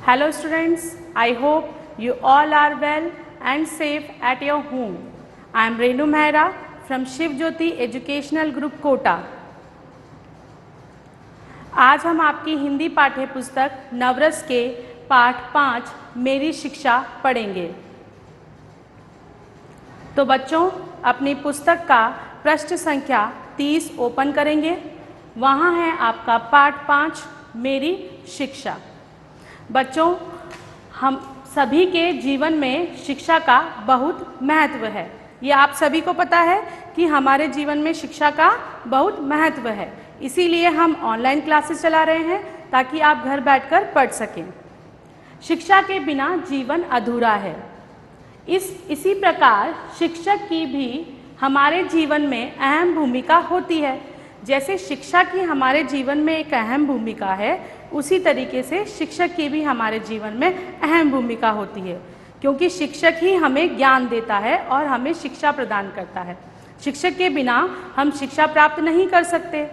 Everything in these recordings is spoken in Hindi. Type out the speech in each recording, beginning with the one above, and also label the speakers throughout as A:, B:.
A: Hello students, I hope you all are well and safe at your home. I am Renu Mehra from Shiv Jyoti Educational Group Kota. आज हम आपकी हिंदी पाठ्य पुस्तक नवरस के पाठ 5 मेरी शिक्षा पढ़ेंगे। तो बच्चों, अपनी पुस्तक का पृष्ठ संख्या 30 ओपन करेंगे। वहाँ है आपका पाठ 5 मेरी शिक्षा। बच्चों, हम सभी के जीवन में शिक्षा का बहुत महत्व है। ये आप सभी को पता है कि हमारे जीवन में शिक्षा का बहुत महत्व है। इसीलिए हम ऑनलाइन क्लासेस चला रहे हैं ताकि आप घर बैठकर पढ़ सकें। शिक्षा के बिना जीवन अधूरा है। इसी प्रकार शिक्षक की भी हमारे जीवन में अहम भूमिका होती है। जैसे शिक्षा की हमारे जीवन में एक अहम भूमिका है, उसी तरीके से शिक्षक की भी हमारे जीवन में अहम भूमिका होती है, क्योंकि शिक्षक ही हमें ज्ञान देता है और हमें शिक्षा प्रदान करता है। शिक्षक के बिना हम शिक्षा प्राप्त नहीं कर सकते।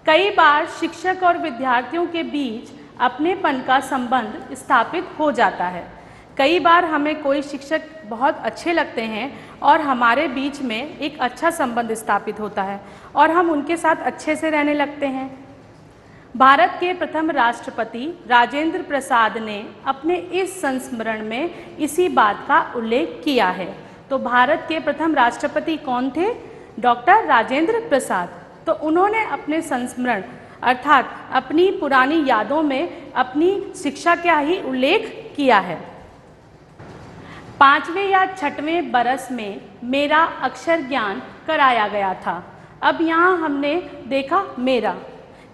A: कई बार शिक्षक और विद्यार्थियों के बीच अपनेपन का संबंध स्थापित हो जाता है। कई बार हमें कोई शिक्षक बहुत अच्छे लगते हैं और हमारे बीच में एक अच्छा संबंध स्थापित होता है और हम उनके साथ अच्छे से रहने लगते हैं। भारत के प्रथम राष्ट्रपति राजेंद्र प्रसाद ने अपने इस संस्मरण में इसी बात का उल्लेख किया है। तो भारत के प्रथम राष्ट्रपति कौन थे? डॉक्टर राजेंद्र प्रसाद। तो उन्होंने अपने संस्मरण अर्थात अपनी पुरानी यादों में अपनी शिक्षा का ही उल्लेख किया है। 5वें या 6वें बरस में मेरा अक्षर ज्ञान कराया गया था। अब यहाँ हमने देखा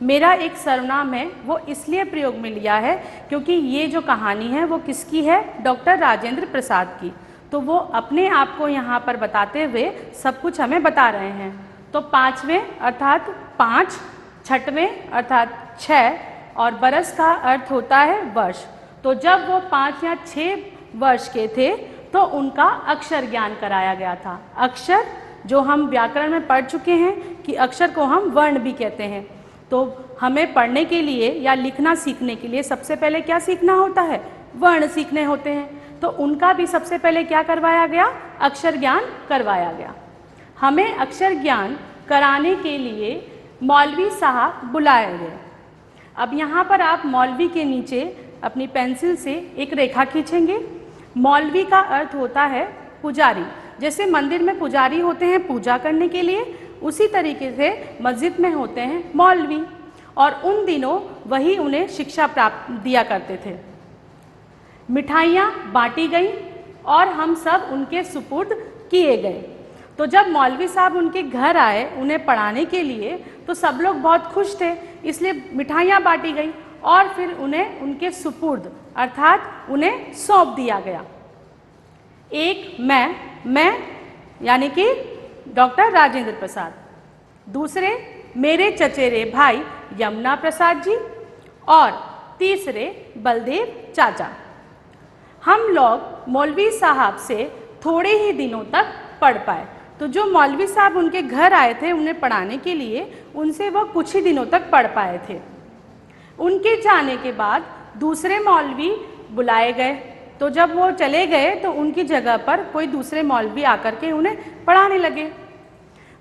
A: मेरा एक सर्वनाम है, वो इसलिए प्रयोग में लिया है क्योंकि ये जो कहानी है वो किसकी है? डॉक्टर राजेंद्र प्रसाद की। तो वो अपने आप को यहाँ पर बताते हुए सब कुछ हमें बता रहे हैं। तो 5वें अर्थात 5, 6वें अर्थात 6 और बरस का अर्थ होता है वर्ष। तो जब वो 5 या 6 वर्ष के थे तो उनका अक्षर ज्ञान कराया गया था। अक्षर जो हम व्याकरण में पढ़ चुके हैं कि अक्षर को हम वर्ण भी कहते हैं। तो हमें पढ़ने के लिए या लिखना सीखने के लिए सबसे पहले क्या सीखना होता है? वर्ण सीखने होते हैं। तो उनका भी सबसे पहले क्या करवाया गया? अक्षर ज्ञान करवाया गया। हमें अक्षर ज्ञान कराने के लिए मौलवी साहब बुलाए गए। अब यहाँ पर आप मौलवी के नीचे अपनी पेंसिल से एक रेखा खींचेंगे। मौलवी का अर्थ होता है पुजारी। जैसे मंदिर में पुजारी होते हैं पूजा करने के लिए, उसी तरीके से मस्जिद में होते हैं मौलवी, और उन दिनों वही उन्हें शिक्षा प्राप्त दिया करते थे। मिठाइयाँ बांटी गई और हम सब उनके सुपुर्द किए गए। तो जब मौलवी साहब उनके घर आए उन्हें पढ़ाने के लिए, तो सब लोग बहुत खुश थे, इसलिए मिठाइयाँ बांटी गई और फिर उन्हें उनके सुपुर्द अर्थात उन्हें सौंप दिया गया। एक मैं यानी कि डॉक्टर राजेंद्र प्रसाद, दूसरे मेरे चचेरे भाई यमुना प्रसाद जी और तीसरे बलदेव चाचा। हम लोग मौलवी साहब से थोड़े ही दिनों तक पढ़ पाए। तो जो मौलवी साहब उनके घर आए थे उन्हें पढ़ाने के लिए, उनसे वो कुछ ही दिनों तक पढ़ पाए थे। उनके जाने के बाद दूसरे मौलवी बुलाए गए। तो जब वो चले गए तो उनकी जगह पर कोई दूसरे मौलवी आकर के उन्हें पढ़ाने लगे।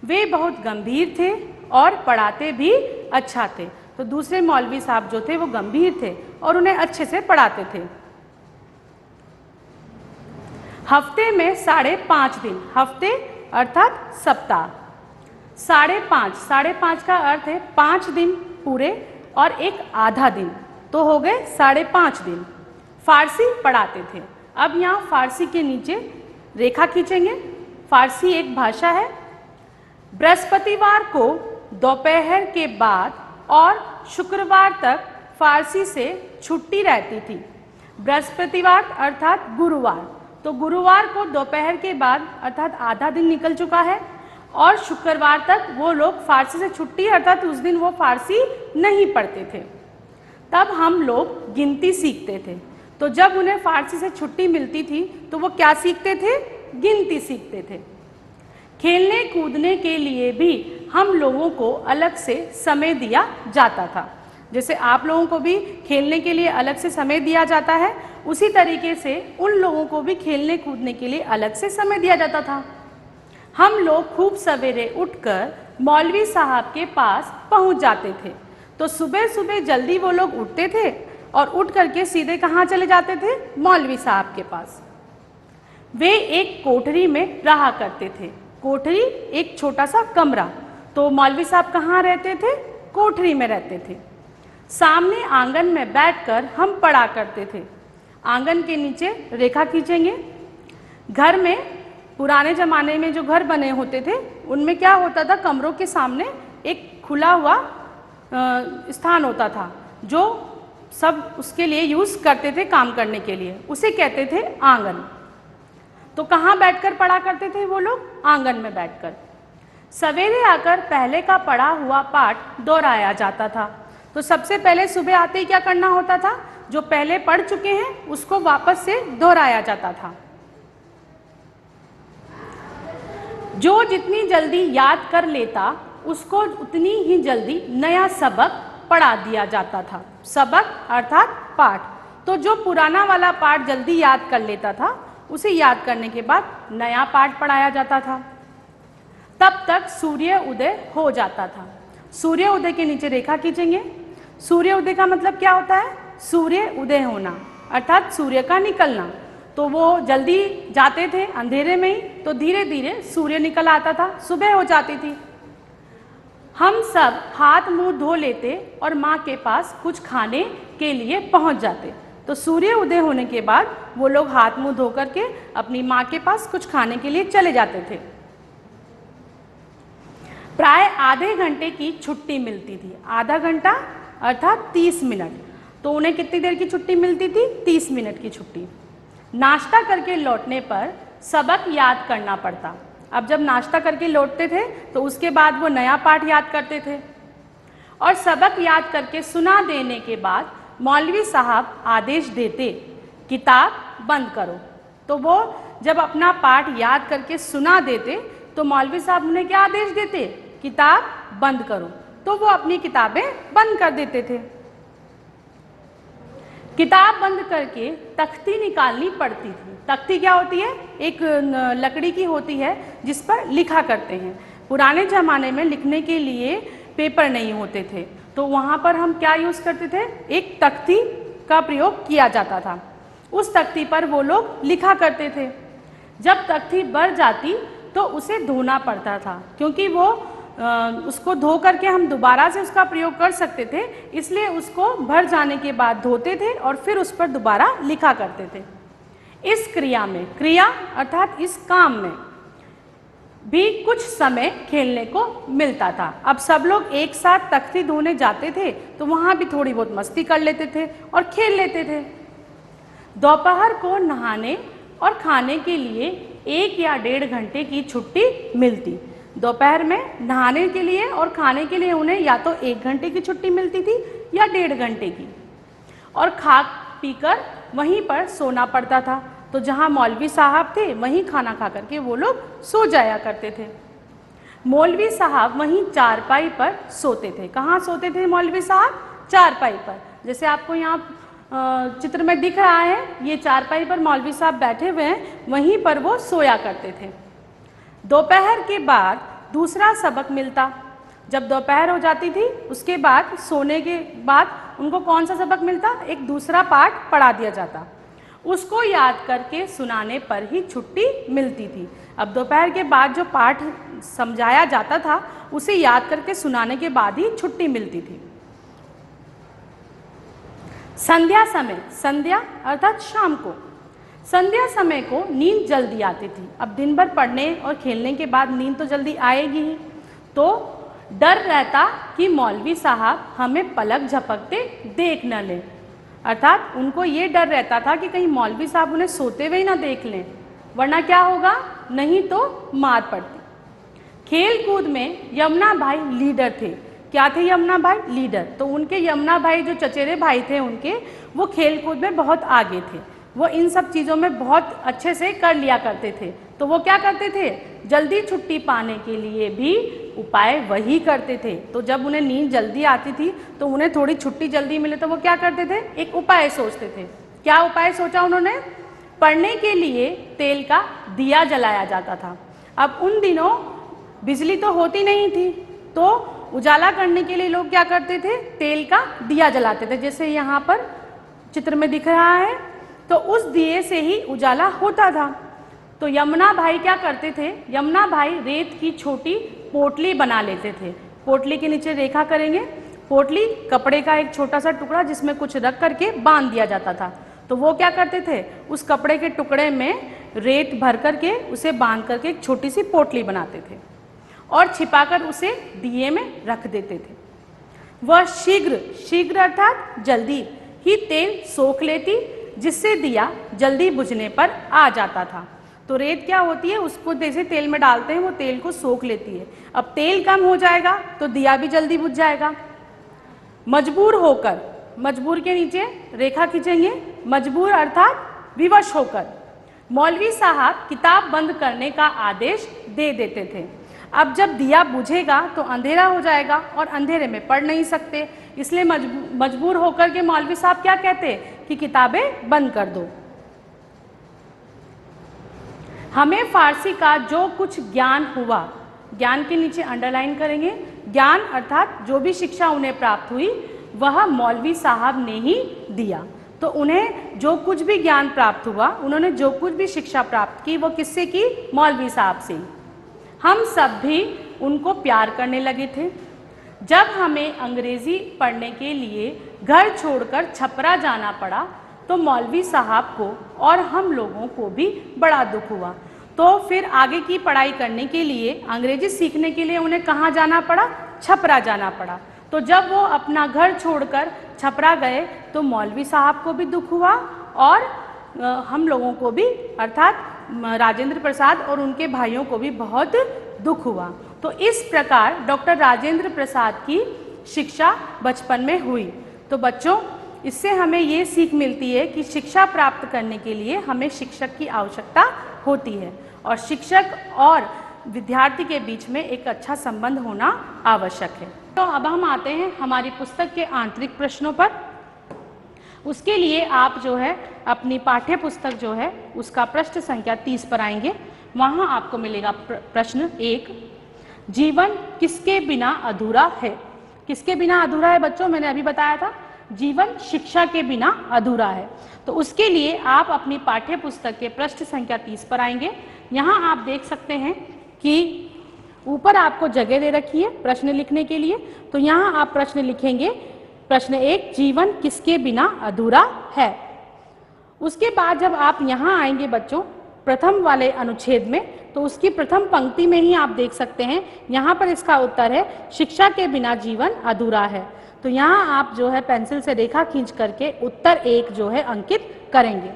A: वे बहुत गंभीर थे और पढ़ाते भी अच्छा थे। तो दूसरे मौलवी साहब जो थे वो गंभीर थे और उन्हें अच्छे से पढ़ाते थे। हफ्ते में 5.5 दिन, हफ्ते अर्थात सप्ताह, 5.5 का अर्थ है 5 दिन पूरे और एक आधा दिन, तो हो गए 5.5 दिन फारसी पढ़ाते थे। अब यहाँ फारसी के नीचे रेखा खींचेंगे। फारसी एक भाषा है। बृहस्पतिवार को दोपहर के बाद और शुक्रवार तक फारसी से छुट्टी रहती थी। बृहस्पतिवार अर्थात गुरुवार, तो गुरुवार को दोपहर के बाद अर्थात आधा दिन निकल चुका है और शुक्रवार तक वो लोग फारसी से छुट्टी अर्थात उस दिन वो फारसी नहीं पढ़ते थे। तब हम लोग गिनती सीखते थे। तो जब उन्हें फारसी से छुट्टी मिलती थी तो वो क्या सीखते थे? गिनती सीखते थे। खेलने कूदने के लिए भी हम लोगों को अलग से समय दिया जाता था। जैसे आप लोगों को भी खेलने के लिए अलग से समय दिया जाता है, उसी तरीके से उन लोगों को भी खेलने कूदने के लिए अलग से समय दिया जाता था। हम लोग खूब सवेरे उठकर मौलवी साहब के पास पहुंच जाते थे। तो सुबह सुबह जल्दी वो लोग उठते थे और उठ करके सीधे कहाँ चले जाते थे? मौलवी साहब के पास। वे एक कोठरी में रहा करते थे। कोठरी एक छोटा सा कमरा। तो मौलवी साहब कहाँ रहते थे? कोठरी में रहते थे। सामने आंगन में बैठकर हम पढ़ा करते थे। आंगन के नीचे रेखा खींचेंगे। घर में पुराने ज़माने में जो घर बने होते थे उनमें क्या होता था, कमरों के सामने एक खुला हुआ स्थान होता था जो सब उसके लिए यूज़ करते थे, काम करने के लिए, उसे कहते थे आंगन। तो कहाँ बैठकर पढ़ा करते थे वो लोग? आंगन में बैठकर। सवेरे आकर पहले का पढ़ा हुआ पाठ दोहराया जाता था। तो सबसे पहले सुबह आते ही क्या करना होता था? जो पहले पढ़ चुके हैं उसको वापस से दोहराया जाता था। जो जितनी जल्दी याद कर लेता उसको उतनी ही जल्दी नया सबक पढ़ा दिया जाता था। सबक अर्थात पाठ। तो जो पुराना वाला पाठ जल्दी याद कर लेता था उसे याद करने के बाद नया पाठ पढ़ाया जाता था। तब तक सूर्य उदय हो जाता था। सूर्य उदय के नीचे रेखा खींचेंगे। सूर्य उदय का मतलब क्या होता है? सूर्य उदय होना अर्थात सूर्य का निकलना। तो वो जल्दी जाते थे अंधेरे में ही, तो धीरे धीरे सूर्य निकल आता था, सुबह हो जाती थी। हम सब हाथ मुंह धो लेते और माँ के पास कुछ खाने के लिए पहुँच जाते। तो सूर्य उदय होने के बाद वो लोग हाथ मुंह धो करके अपनी माँ के पास कुछ खाने के लिए चले जाते थे। प्राय आधे घंटे की छुट्टी मिलती थी। आधा घंटा अर्थात 30 मिनट। तो उन्हें कितनी देर की छुट्टी मिलती थी? 30 मिनट की छुट्टी। नाश्ता करके लौटने पर सबक याद करना पड़ता। अब जब नाश्ता करके लौटते थे तो उसके बाद वो नया पाठ याद करते थे और सबक याद करके सुना देने के बाद मौलवी साहब आदेश देते, किताब बंद करो। तो वो जब अपना पाठ याद करके सुना देते तो मौलवी साहब उन्हें क्या आदेश देते? किताब बंद करो। तो वो अपनी किताबें बंद कर देते थे। किताब बंद करके तख्ती निकालनी पड़ती थी। तख्ती क्या होती है? एक लकड़ी की होती है जिस पर लिखा करते हैं। पुराने ज़माने में लिखने के लिए पेपर नहीं होते थे, तो वहाँ पर हम क्या यूज़ करते थे? एक तख्ती का प्रयोग किया जाता था। उस तख्ती पर वो लोग लिखा करते थे। जब तख्ती भर जाती तो उसे धोना पड़ता था, क्योंकि वो उसको धो करके हम दोबारा से उसका प्रयोग कर सकते थे, इसलिए उसको भर जाने के बाद धोते थे और फिर उस पर दोबारा लिखा करते थे। इस क्रिया में, क्रिया अर्थात इस काम में भी कुछ समय खेलने को मिलता था। अब सब लोग एक साथ तख्ती धोने जाते थे तो वहाँ भी थोड़ी बहुत मस्ती कर लेते थे और खेल लेते थे। दोपहर को नहाने और खाने के लिए 1 या 1.5 घंटे की छुट्टी मिलती। दोपहर में नहाने के लिए और खाने के लिए उन्हें या तो 1 घंटे की छुट्टी मिलती थी या 1.5 घंटे की, और खा पीकर वहीं पर सोना पड़ता था। तो जहाँ मौलवी साहब थे वहीं खाना खा करके वो लोग सो जाया करते थे। मौलवी साहब वहीं चारपाई पर सोते थे। कहाँ सोते थे मौलवी साहब? चारपाई पर। जैसे आपको यहाँ चित्र में दिख रहा है, ये चारपाई पर मौलवी साहब बैठे हुए हैं, वहीं पर वो सोया करते थे। दोपहर के बाद दूसरा सबक मिलता। जब दोपहर हो जाती थी उसके बाद सोने के बाद उनको कौन सा सबक मिलता? एक दूसरा पाठ पढ़ा दिया जाता। उसको याद करके सुनाने पर ही छुट्टी मिलती थी। अब दोपहर के बाद जो पाठ समझाया जाता था उसे याद करके सुनाने के बाद ही छुट्टी मिलती थी। संध्या समय, संध्या अर्थात शाम को, संध्या समय को नींद जल्दी आती थी। अब दिन भर पढ़ने और खेलने के बाद नींद तो जल्दी आएगी ही, तो डर रहता कि मौलवी साहब हमें पलक झपकते देख न लें। अर्थात उनको ये डर रहता था कि कहीं मौलवी साहब उन्हें सोते हुए ही ना देख लें, वरना क्या होगा? नहीं तो मार पड़ती। खेल कूद में यमुना भाई लीडर थे। क्या थे यमुना भाई? लीडर। तो उनके यमुना भाई जो चचेरे भाई थे उनके, वो खेल कूद में बहुत आगे थे। वो इन सब चीज़ों में बहुत अच्छे से कर लिया करते थे। तो वो क्या करते थे? जल्दी छुट्टी पाने के लिए भी उपाय वही करते थे। तो जब उन्हें नींद जल्दी आती थी तो उन्हें थोड़ी छुट्टी जल्दी मिले तो वो क्या करते थे, एक उपाय सोचते थे। क्या उपाय सोचा उन्होंने? पढ़ने के लिए तेल का दिया जलाया जाता था। अब उन दिनों बिजली तो होती नहीं थी, तो उजाला करने के लिए लोग क्या करते थे, तेल का दिया जलाते थे, जैसे यहाँ पर चित्र में दिख रहा है। तो उस दिए से ही उजाला होता था। तो यमुना भाई क्या करते थे, यमुना भाई रेत की छोटी पोटली बना लेते थे। पोटली के नीचे रेखा करेंगे। पोटली कपड़े का एक छोटा सा टुकड़ा जिसमें कुछ रख करके बांध दिया जाता था। तो वो क्या करते थे, उस कपड़े के टुकड़े में रेत भर करके उसे बांध करके एक छोटी सी पोटली बनाते थे और छिपाकर उसे दिए में रख देते थे। वह शीघ्र शीघ्र अर्थात जल्दी ही तेल सोख लेती, जिससे दिया जल्दी बुझने पर आ जाता था। तो रेत क्या होती है, उसको जैसे तेल में डालते हैं वो तेल को सोख लेती है। अब तेल कम हो जाएगा तो दिया भी जल्दी बुझ जाएगा। मजबूर होकर, मजबूर के नीचे रेखा खींचेंगे। मजबूर अर्थात विवश होकर मौलवी साहब किताब बंद करने का आदेश दे देते थे। अब जब दिया बुझेगा तो अंधेरा हो जाएगा और अंधेरे में पढ़ नहीं सकते, इसलिए मजबूर होकर के मौलवी साहब क्या कहते कि किताबें बंद कर दो। हमें फारसी का जो कुछ ज्ञान हुआ, ज्ञान के नीचे अंडरलाइन करेंगे। ज्ञान अर्थात जो भी शिक्षा उन्हें प्राप्त हुई वह मौलवी साहब ने ही दिया। तो उन्हें जो कुछ भी ज्ञान प्राप्त हुआ, उन्होंने जो कुछ भी शिक्षा प्राप्त की वो किससे की, मौलवी साहब से। हम सब भी उनको प्यार करने लगे थे। जब हमें अंग्रेजी पढ़ने के लिए घर छोड़कर छपरा जाना पड़ा तो मौलवी साहब को और हम लोगों को भी बड़ा दुख हुआ। तो फिर आगे की पढ़ाई करने के लिए, अंग्रेजी सीखने के लिए उन्हें कहाँ जाना पड़ा, छपरा जाना पड़ा। तो जब वो अपना घर छोड़कर छपरा गए तो मौलवी साहब को भी दुख हुआ और हम लोगों को भी अर्थात राजेंद्र प्रसाद और उनके भाइयों को भी बहुत दुख हुआ। तो इस प्रकार डॉक्टर राजेंद्र प्रसाद की शिक्षा बचपन में हुई। तो बच्चों, इससे हमें ये सीख मिलती है कि शिक्षा प्राप्त करने के लिए हमें शिक्षक की आवश्यकता होती है और शिक्षक और विद्यार्थी के बीच में एक अच्छा संबंध होना आवश्यक है। तो अब हम आते हैं हमारी पुस्तक के आंतरिक प्रश्नों पर। उसके लिए आप जो है अपनी पाठ्य पुस्तक जो है उसका पृष्ठ संख्या 30 पर आएंगे। वहाँ आपको मिलेगा प्रश्न 1, जीवन किसके बिना अधूरा है। किसके बिना अधूरा है बच्चों, मैंने अभी बताया था, जीवन शिक्षा के बिना अधूरा है। तो उसके लिए आप अपनी पाठ्य पुस्तक के पृष्ठ संख्या 30 पर आएंगे। यहाँ आप देख सकते हैं कि ऊपर आपको जगह दे रखी है प्रश्न लिखने के लिए। तो यहाँ आप प्रश्न लिखेंगे, प्रश्न 1, जीवन किसके बिना अधूरा है। उसके बाद जब आप यहाँ आएंगे बच्चों प्रथम वाले अनुच्छेद में, तो उसकी प्रथम पंक्ति में ही आप देख सकते हैं, यहाँ पर इसका उत्तर है शिक्षा के बिना जीवन अधूरा है। तो यहाँ आप जो है पेंसिल से रेखा खींच करके उत्तर 1 जो है अंकित करेंगे।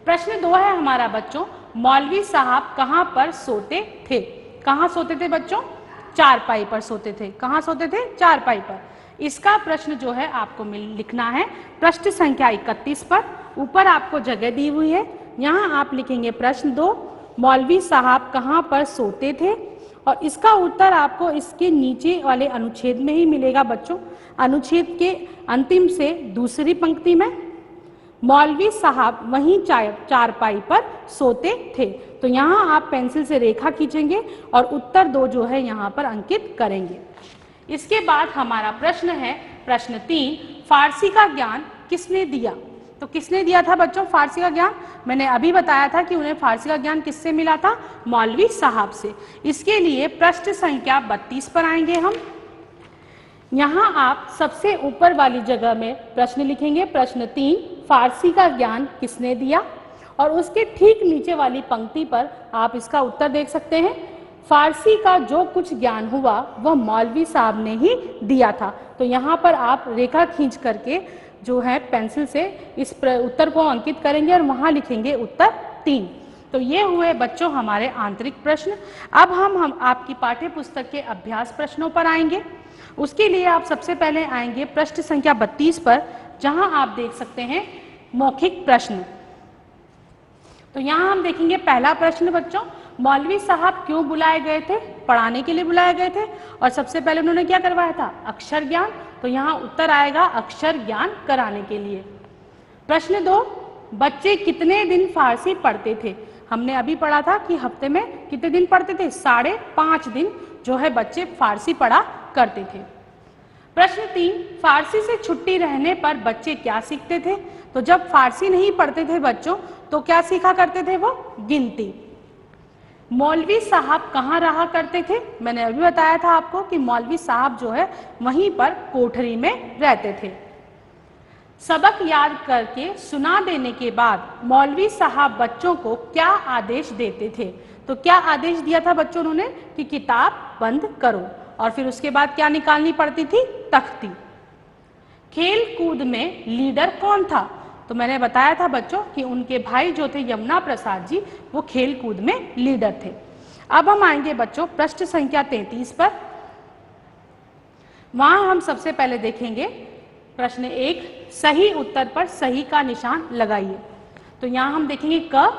A: प्रश्न 2 है हमारा बच्चों, मौलवी साहब कहाँ पर सोते थे। कहाँ सोते थे बच्चों, चारपाई पर सोते थे। कहाँ सोते थे, चारपाई पर। इसका प्रश्न जो है आपको लिखना है पृष्ठ संख्या 31 पर। ऊपर आपको जगह दी हुई है, यहाँ आप लिखेंगे प्रश्न 2, मौलवी साहब कहाँ पर सोते थे, और इसका उत्तर आपको इसके नीचे वाले अनुच्छेद में ही मिलेगा बच्चों। अनुच्छेद के अंतिम से दूसरी पंक्ति में मौलवी साहब वहीं चारपाई पर सोते थे। तो यहाँ आप पेंसिल से रेखा खींचेंगे और उत्तर 2 जो है यहाँ पर अंकित करेंगे। इसके बाद हमारा प्रश्न है प्रश्न 3, फारसी का ज्ञान किसने दिया। तो किसने दिया था बच्चों फारसी का ज्ञान, मैंने अभी बताया था कि उन्हें फारसी का ज्ञान किससे मिला था, मौलवी साहब से। इसके लिए पृष्ठ संख्या 32 पर आएंगे हम। यहाँ आप सबसे ऊपर वाली जगह में प्रश्न लिखेंगे, प्रश्न 3, फारसी का ज्ञान किसने दिया, और उसके ठीक नीचे वाली पंक्ति पर आप इसका उत्तर देख सकते हैं, फारसी का जो कुछ ज्ञान हुआ वह मौलवी साहब ने ही दिया था। तो यहाँ पर आप रेखा खींच करके जो है पेंसिल से इस उत्तर को अंकित करेंगे और वहाँ लिखेंगे उत्तर 3। तो ये हुए बच्चों हमारे आंतरिक प्रश्न। अब हम आपकी पाठ्य पुस्तक के अभ्यास प्रश्नों पर आएंगे। उसके लिए आप सबसे पहले आएंगे पृष्ठ संख्या 32 पर, जहां आप देख सकते हैं मौखिक प्रश्न। तो यहाँ हम देखेंगे पहला प्रश्न बच्चों, मौलवी साहब क्यों बुलाए गए थे? पढ़ाने के लिए बुलाए गए थे। और सबसे पहले उन्होंने क्या करवाया था? अक्षर ज्ञान। तो यहाँ उत्तर आएगा अक्षर ज्ञान कराने के लिए। प्रश्न 2, बच्चे कितने दिन फारसी पढ़ते थे? हमने अभी पढ़ा था कि हफ्ते में कितने दिन पढ़ते थे? 5.5 दिन जो है बच्चे फारसी पढ़ा करते थे। प्रश्न 3, फारसी से छुट्टी रहने पर बच्चे क्या सीखते थे? तो जब फारसी नहीं पढ़ते थे बच्चों तो क्या सीखा करते थे? वो गिनती। मौलवी साहब कहाँ रहा करते थे? मैंने अभी बताया था आपको कि मौलवी साहब जो है वहीं पर कोठरी में रहते थे। सबक याद करके सुना देने के बाद मौलवी साहब बच्चों को क्या आदेश देते थे? तो क्या आदेश दिया था बच्चों उन्होंने? कि किताब बंद करो। और फिर उसके बाद क्या निकालनी पड़ती थी? तख्ती। खेल कूद में लीडर कौन था? तो मैंने बताया था बच्चों कि उनके भाई जो थे यमुना प्रसाद जी, वो खेल कूद में लीडर थे। अब हम आएंगे बच्चों प्रश्न संख्या 33 पर। वहां हम सबसे पहले देखेंगे प्रश्न 1, सही उत्तर पर सही का निशान लगाइए। तो यहाँ हम देखेंगे क,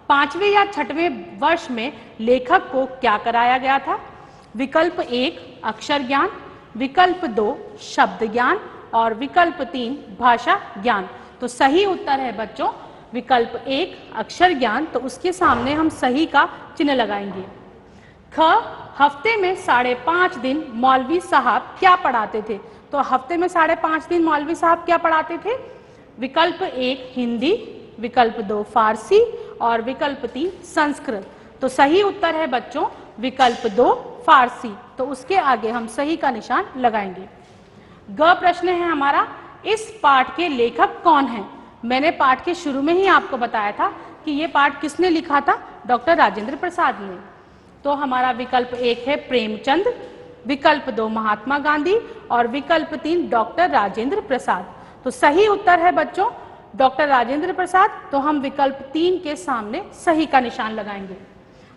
A: 5वें या 6वें वर्ष में लेखक को क्या कराया गया था? विकल्प 1 अक्षर ज्ञान, विकल्प 2 शब्द ज्ञान और विकल्प 3 भाषा ज्ञान। तो सही उत्तर है बच्चों विकल्प 1 अक्षर ज्ञान। तो उसके सामने हम सही का चिन्ह लगाएंगे। ख, हफ्ते में 5.5 दिन मौलवी साहब क्या पढ़ाते थे? तो हफ्ते में 5.5 दिन मौलवी साहब क्या पढ़ाते थे? विकल्प 1 हिंदी, विकल्प 2 फारसी और विकल्प 3 संस्कृत। तो सही उत्तर है बच्चों विकल्प 2 फारसी। तो उसके आगे हम सही का निशान लगाएंगे। ग प्रश्न है हमारा, इस पाठ के लेखक कौन हैं? मैंने पाठ के शुरू में ही आपको बताया था कि ये पाठ किसने लिखा था? डॉक्टर राजेंद्र प्रसाद ने। तो हमारा विकल्प 1 है प्रेमचंद, विकल्प 2 महात्मा गांधी और विकल्प 3 डॉक्टर राजेंद्र प्रसाद। तो सही उत्तर है बच्चों डॉक्टर राजेंद्र प्रसाद। तो हम विकल्प 3 के सामने सही का निशान लगाएंगे।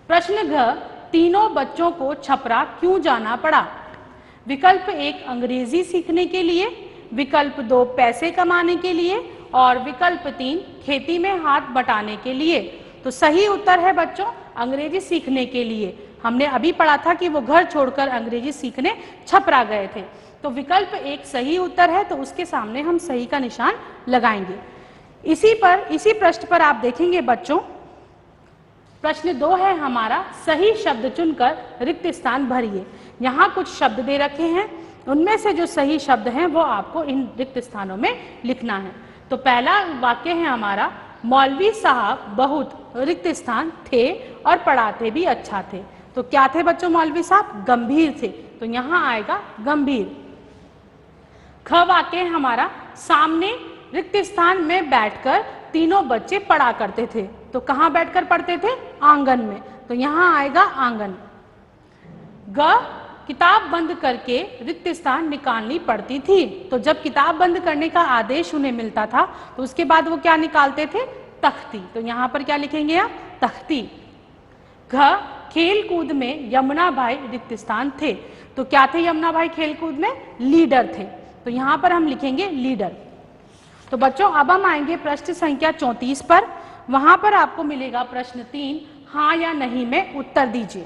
A: प्रश्न घ, तीनों बच्चों को छपरा क्यों जाना पड़ा? विकल्प 1 अंग्रेजी सीखने के लिए, विकल्प 2 पैसे कमाने के लिए और विकल्प 3 खेती में हाथ बटाने के लिए। तो सही उत्तर है बच्चों अंग्रेजी सीखने के लिए। हमने अभी पढ़ा था कि वो घर छोड़कर अंग्रेजी सीखने छपरा गए थे। तो विकल्प 1 सही उत्तर है। तो उसके सामने हम सही का निशान लगाएंगे। इसी पृष्ठ पर आप देखेंगे बच्चों प्रश्न 2 है हमारा, सही शब्द चुनकर रिक्त स्थान भरिए। यहाँ कुछ शब्द दे रखे हैं, उनमें से जो सही शब्द हैं वो आपको इन रिक्त स्थानों में लिखना है। तो पहला वाक्य है हमारा, मौलवी साहब बहुत रिक्त स्थान थे और पढ़ाते भी अच्छा थे। तो क्या थे बच्चों मौलवी साहब? गंभीर थे। तो यहाँ आएगा गंभीर। ख वाक्य है हमारा, सामने रिक्त स्थान में बैठकर तीनों बच्चे पढ़ा करते थे। तो कहाँ बैठकर पढ़ते थे? आंगन में। तो यहाँ आएगा आंगन। ग, किताब बंद करके रिक्त स्थान निकालनी पड़ती थी। तो जब किताब बंद करने का आदेश उन्हें मिलता था तो उसके बाद वो क्या निकालते थे? तख्ती। तो यहाँ पर क्या लिखेंगे आप? तख्ती। घ, खेल कूद में यमुना भाई रिक्त स्थान थे। तो क्या थे यमुना भाई खेल कूद में? लीडर थे। तो यहाँ पर हम लिखेंगे लीडर। तो बच्चों अब हम आएंगे प्रश्न संख्या 34 पर। वहां पर आपको मिलेगा प्रश्न 3, हाँ या नहीं में उत्तर दीजिए।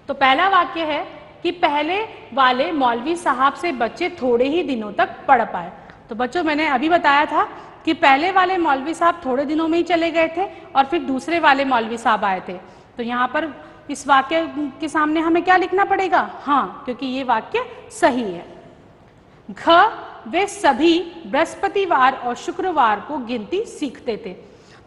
A: तो पहला वाक्य है कि पहले वाले मौलवी साहब से बच्चे थोड़े ही दिनों तक पढ़ पाए। तो बच्चों मैंने अभी बताया था कि पहले वाले मौलवी साहब थोड़े दिनों में ही चले गए थे और फिर दूसरे वाले मौलवी साहब आए थे। तो यहाँ पर इस वाक्य के सामने हमें क्या लिखना पड़ेगा? हाँ, क्योंकि ये वाक्य सही है। घ, वे सभी बृहस्पतिवार और शुक्रवार को गिनती सीखते थे।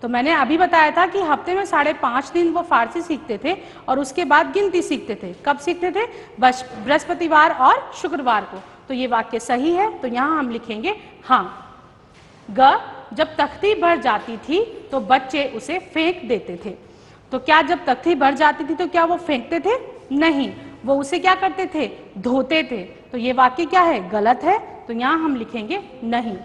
A: तो मैंने अभी बताया था कि हफ्ते में 5.5 दिन वो फारसी सीखते थे और उसके बाद गिनती सीखते थे। कब सीखते थे? बृहस्पतिवार और शुक्रवार को। तो ये वाक्य सही है। तो यहाँ हम लिखेंगे हाँ। ग, जब तख्ती भर जाती थी तो बच्चे उसे फेंक देते थे। तो क्या जब तख्ती भर जाती थी तो क्या वो फेंकते थे? नहीं, वो उसे क्या करते थे? धोते थे। तो ये वाक्य क्या है? गलत है। तो यहाँ हम लिखेंगे नहीं।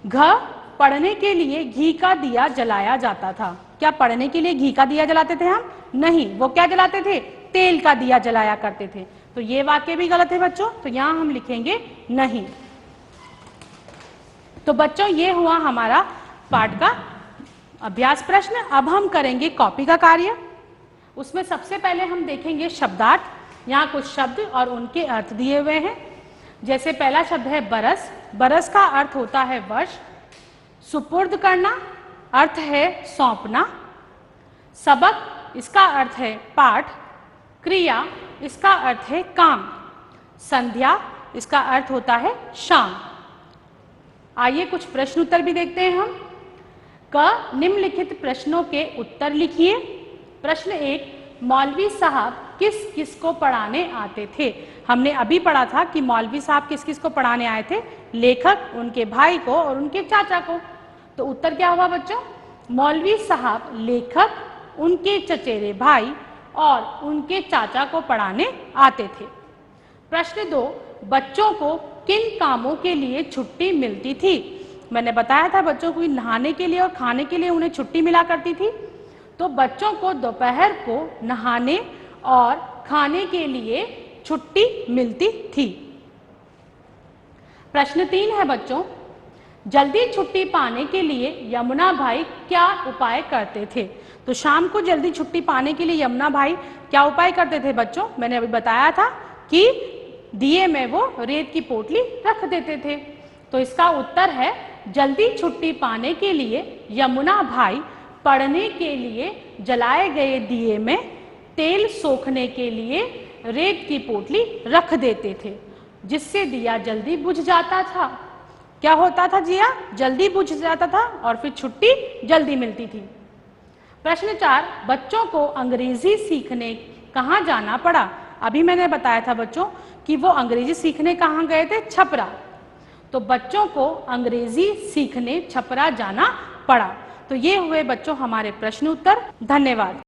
A: घ, पढ़ने के लिए घी का दिया जलाया जाता था। क्या पढ़ने के लिए घी का दिया जलाते थे हम? नहीं, वो क्या जलाते थे? तेल का दिया जलाया करते थे। तो ये वाक्य भी गलत है बच्चों। तो यहाँ हम लिखेंगे नहीं। तो बच्चों ये हुआ हमारा पाठ का अभ्यास प्रश्न। अब हम करेंगे कॉपी का कार्य। उसमें सबसे पहले हम देखेंगे शब्दार्थ। यहाँ कुछ शब्द और उनके अर्थ दिए हुए हैं। जैसे पहला शब्द है बरस। बरस का अर्थ होता है वर्ष। सुपुर्द करना अर्थ है सौंपना। सबक इसका अर्थ है पाठ। क्रिया इसका अर्थ है काम। संध्या इसका अर्थ होता है शाम। आइए कुछ प्रश्न उत्तर भी देखते हैं हम। क निम्नलिखित प्रश्नों के उत्तर लिखिए। प्रश्न 1, मौलवी साहब किस किस को पढ़ाने आते थे? हमने अभी पढ़ा था कि मौलवी साहब किस किस को पढ़ाने आए थे? लेखक, उनके भाई को और उनके चाचा को। तो उत्तर क्या हुआ बच्चों? मौलवी साहब लेखक, उनके चचेरे भाई और उनके चाचा को पढ़ाने आते थे। प्रश्न 2, बच्चों को किन कामों के लिए छुट्टी मिलती थी? मैंने बताया था बच्चों को नहाने के लिए और खाने के लिए उन्हें छुट्टी मिला करती थी। तो बच्चों को दोपहर को नहाने और खाने के लिए छुट्टी मिलती थी। प्रश्न 3 है बच्चों, जल्दी छुट्टी पाने के लिए यमुना भाई क्या उपाय करते थे? तो शाम को जल्दी छुट्टी पाने के लिए यमुना भाई क्या उपाय करते थे बच्चों? मैंने अभी बताया था कि दिए में वो रेत की पोटली रख देते थे। तो इसका उत्तर है जल्दी छुट्टी पाने के लिए यमुना भाई पढ़ने के लिए जलाए गए दिए में तेल सोखने के लिए रेत की पोटली रख देते थे, जिससे दिया जल्दी बुझ जाता था। क्या होता था? दिया जल्दी बुझ जाता था और फिर छुट्टी जल्दी मिलती थी। प्रश्न 4, बच्चों को अंग्रेजी सीखने कहाँ जाना पड़ा? अभी मैंने बताया था बच्चों कि वो अंग्रेजी सीखने कहाँ गए थे? छपरा। तो बच्चों को अंग्रेजी सीखने छपरा जाना पड़ा। तो ये हुए बच्चों हमारे प्रश्न उत्तर। धन्यवाद।